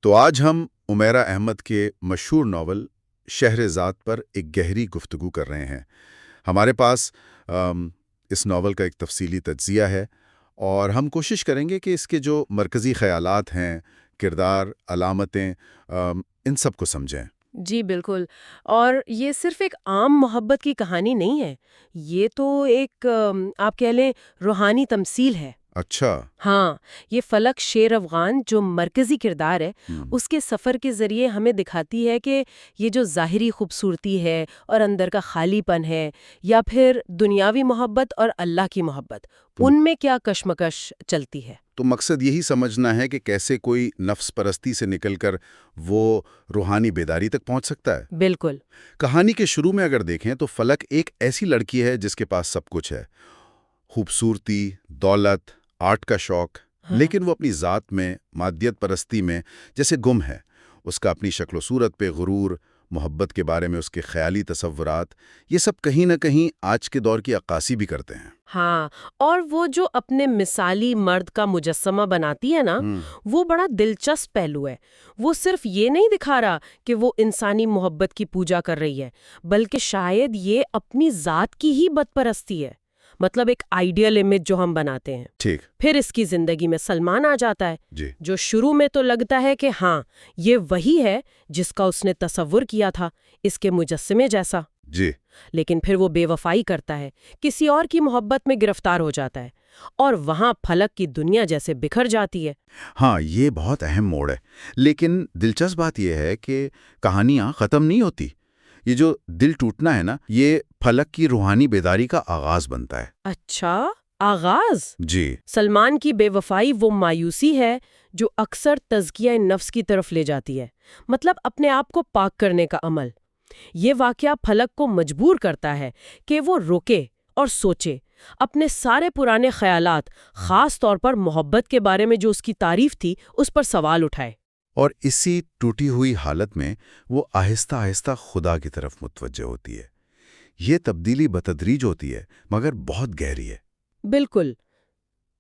تو آج ہم عمیرہ احمد کے مشہور ناول شہرزاد پر ایک گہری گفتگو کر رہے ہیں۔ ہمارے پاس اس ناول کا ایک تفصیلی تجزیہ ہے اور ہم کوشش کریں گے کہ اس کے جو مرکزی خیالات ہیں، کردار، علامتیں، ان سب کو سمجھیں۔ جی بالکل۔ اور یہ صرف ایک عام محبت کی کہانی نہیں ہے، یہ تو ایک آپ کہہ لیں روحانی تمثیل ہے۔ اچھا۔ ہاں، یہ فلک شیر افغان جو مرکزی کردار ہے، اس کے سفر کے ذریعے ہمیں دکھاتی ہے کہ یہ جو ظاہری خوبصورتی ہے اور اندر کا خالی پن ہے، یا پھر دنیاوی محبت اور اللہ کی محبت، ان میں کیا کشمکش چلتی ہے۔ تو مقصد یہی سمجھنا ہے کہ کیسے کوئی نفس پرستی سے نکل کر وہ روحانی بیداری تک پہنچ سکتا ہے۔ بالکل۔ کہانی کے شروع میں اگر دیکھیں تو فلک ایک ایسی لڑکی ہے جس کے پاس سب کچھ ہے، خوبصورتی، دولت، آرٹ کا شوق، لیکن وہ اپنی ذات میں، مادیت پرستی میں جیسے گم ہے۔ اس کا اپنی شکل و صورت پہ غرور، محبت کے بارے میں اس کے خیالی تصورات، یہ سب کہیں نہ کہیں آج کے دور کی عکاسی بھی کرتے ہیں۔ ہاں، اور وہ جو اپنے مثالی مرد کا مجسمہ بناتی ہے نا، وہ بڑا دلچسپ پہلو ہے۔ وہ صرف یہ نہیں دکھا رہا کہ وہ انسانی محبت کی پوجا کر رہی ہے، بلکہ شاید یہ اپنی ذات کی ہی بت پرستی ہے، مطلب ایک آئیڈیل امیج جو ہم بناتے ہیں۔ ٹھیک۔ پھر اس کی زندگی میں سلمان آ جاتا ہے، جی۔ جو شروع میں تو لگتا ہے کہ ہاں یہ وہی ہے جس کا اس نے تصور کیا تھا، اس کے مجسمے جیسا۔ جی۔ لیکن پھر وہ بے وفائی کرتا ہے، کسی اور کی محبت میں گرفتار ہو جاتا ہے، اور وہاں پھلک کی دنیا جیسے بکھر جاتی ہے۔ ہاں، یہ بہت اہم موڑ ہے، لیکن دلچسپ بات یہ ہے کہ کہانیاں ختم نہیں ہوتی۔ یہ جو دل ٹوٹنا ہے نا، یہ فلک کی روحانی بیداری کا آغاز بنتا ہے۔ اچھا، آغاز؟ جی۔ سلمان کی بے وفائی وہ مایوسی ہے جو اکثر تزکیہ نفس کی طرف لے جاتی ہے، مطلب اپنے آپ کو پاک کرنے کا عمل۔ یہ واقعہ پھلک کو مجبور کرتا ہے کہ وہ روکے اور سوچے، اپنے سارے پرانے خیالات، خاص طور پر محبت کے بارے میں جو اس کی تعریف تھی، اس پر سوال اٹھائے۔ اور اسی ٹوٹی ہوئی حالت میں وہ آہستہ آہستہ خدا کی طرف متوجہ ہوتی ہے۔ یہ تبدیلی بتدریج ہوتی ہے، مگر بہت گہری ہے۔ بالکل۔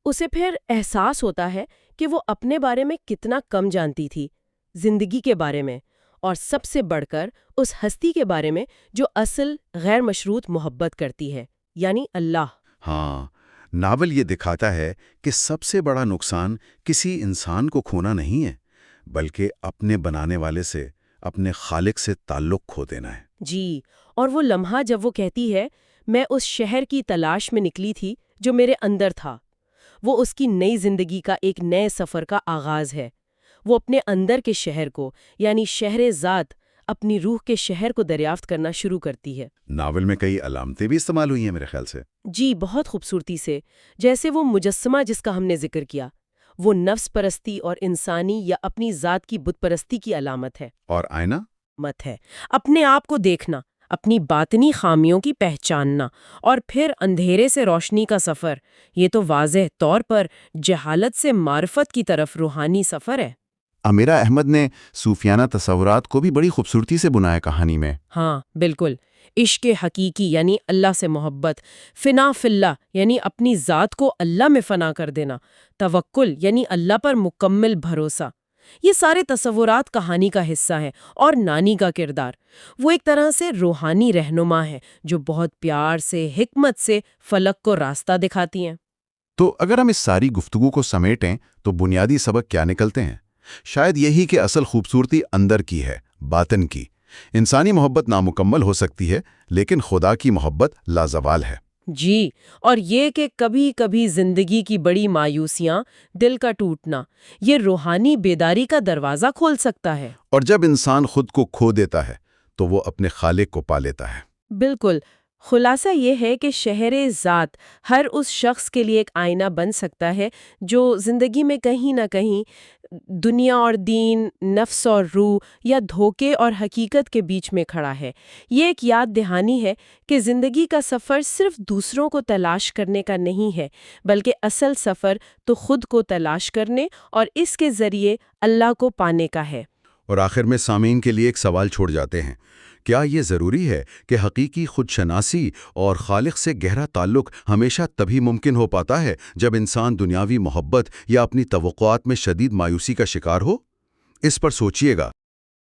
اسے پھر احساس ہوتا ہے کہ وہ اپنے بارے میں کتنا کم جانتی تھی، زندگی کے بارے میں، اور سب سے بڑھ کر اس ہستی کے بارے میں جو اصل غیر مشروط محبت کرتی ہے، یعنی اللہ۔ ہاں، ناول یہ دکھاتا ہے کہ سب سے بڑا نقصان کسی انسان کو کھونا نہیں ہے، بلکہ اپنے بنانے والے سے، اپنے خالق سے تعلق کھو دینا ہے۔ جی، اور وہ لمحہ جب وہ کہتی ہے، میں اس شہر کی تلاش میں نکلی تھی جو میرے اندر تھا، وہ اس کی نئی زندگی کا ایک نئے سفر کا آغاز ہے۔ وہ اپنے اندر کے شہر کو، یعنی شہرزاد، اپنی روح کے شہر کو دریافت کرنا شروع کرتی ہے۔ ناول میں کئی علامتیں بھی استعمال ہوئی ہیں میرے خیال سے۔ جی، بہت خوبصورتی سے، جیسے وہ مجسمہ جس کا ہم نے ذکر کیا، وہ نفس پرستی اور انسانی یا اپنی ذات کی بت پرستی کی علامت ہے۔ اور آئینہ؟ مت ہے اپنے آپ کو دیکھنا، اپنی باطنی خامیوں کی پہچاننا، اور پھر اندھیرے سے روشنی کا سفر۔ یہ تو واضح طور پر جہالت سے معرفت کی طرف روحانی سفر ہے۔ عمیرہ احمد نے صوفیانہ تصورات کو بھی بڑی خوبصورتی سے بنایا کہانی میں۔ ہاں بالکل، عشق حقیقی یعنی اللہ سے محبت، فنا فی اللہ یعنی اپنی ذات کو اللہ میں فنا کر دینا، توکل یعنی اللہ پر مکمل بھروسہ، یہ سارے تصورات کہانی کا حصہ ہیں۔ اور نانی کا کردار، وہ ایک طرح سے روحانی رہنما ہے جو بہت پیار سے، حکمت سے فلک کو راستہ دکھاتی ہیں۔ تو اگر ہم اس ساری گفتگو کو سمیٹیں تو بنیادی سبق کیا نکلتے ہیں؟ شاید یہی کہ اصل خوبصورتی اندر کی ہے، باطن کی۔ انسانی محبت نامکمل ہو سکتی ہے، لیکن خدا کی محبت لازوال ہے۔ جی، اور یہ کہ کبھی کبھی زندگی کی بڑی مایوسیاں، دل کا ٹوٹنا، یہ روحانی بیداری کا دروازہ کھول سکتا ہے۔ اور جب انسان خود کو کھو دیتا ہے تو وہ اپنے خالق کو پا لیتا ہے۔ بالکل۔ خلاصہ یہ ہے کہ شہر ذات ہر اس شخص کے لیے ایک آئینہ بن سکتا ہے جو زندگی میں کہیں نہ کہیں دنیا اور دین، نفس اور روح، یا دھوکے اور حقیقت کے بیچ میں کھڑا ہے۔ یہ ایک یاد دہانی ہے کہ زندگی کا سفر صرف دوسروں کو تلاش کرنے کا نہیں ہے، بلکہ اصل سفر تو خود کو تلاش کرنے اور اس کے ذریعے اللہ کو پانے کا ہے۔ اور آخر میں سامعین کے لیے ایک سوال چھوڑ جاتے ہیں، کیا یہ ضروری ہے کہ حقیقی خودشناسی اور خالق سے گہرا تعلق ہمیشہ تبھی ممکن ہو پاتا ہے جب انسان دنیاوی محبت یا اپنی توقعات میں شدید مایوسی کا شکار ہو؟ اس پر سوچئے گا۔